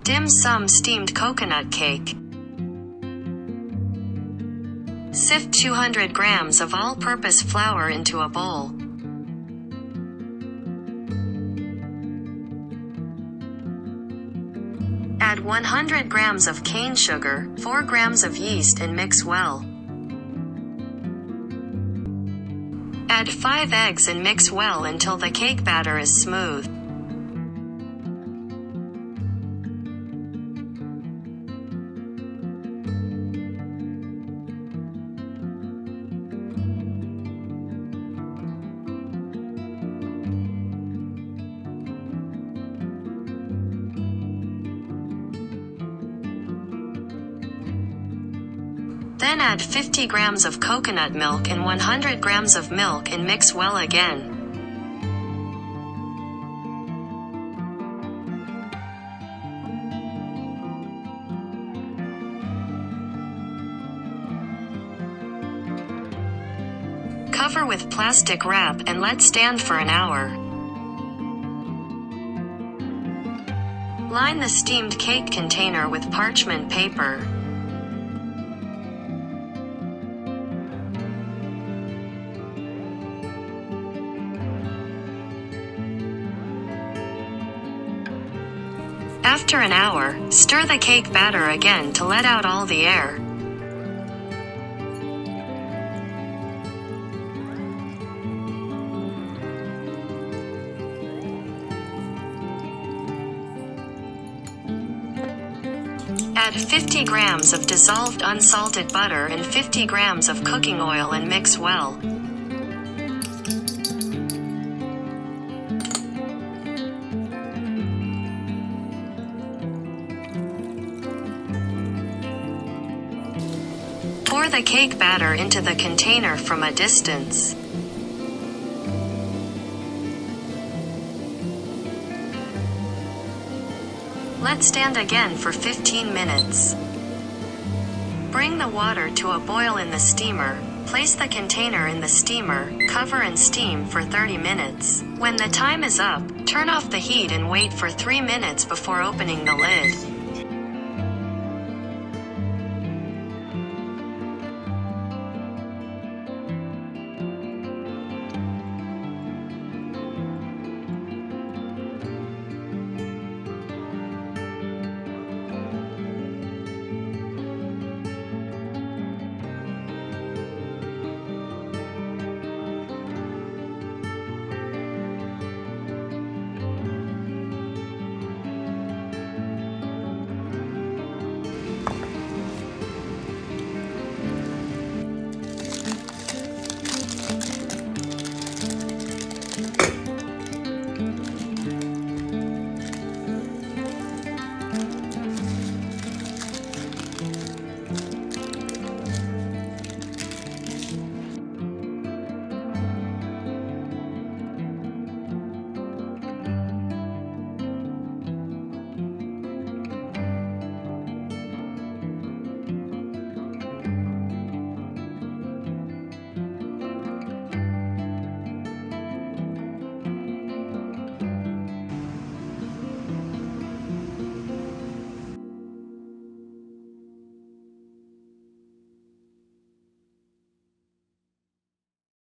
Dim sum steamed coconut cake. Sift 200 grams of all-purpose flour into a bowl. Add 100 grams of cane sugar, 4 grams of yeast and mix well. Add 5 eggs and mix well until the cake batter is smooth. Then add 50 grams of coconut milk and 100 grams of milk and mix well again. Cover with plastic wrap and let stand for an hour. Line the steamed cake container with parchment paper. After an hour, stir the cake batter again to let out all the air. Add 50 grams of dissolved unsalted butter and 50 grams of cooking oil and mix well. Pour the cake batter into the container from a distance. Let stand again for 15 minutes. Bring the water to a boil in the steamer. Place the container in the steamer, cover and steam for 30 minutes. When the time is up, turn off the heat and wait for 3 minutes before opening the lid.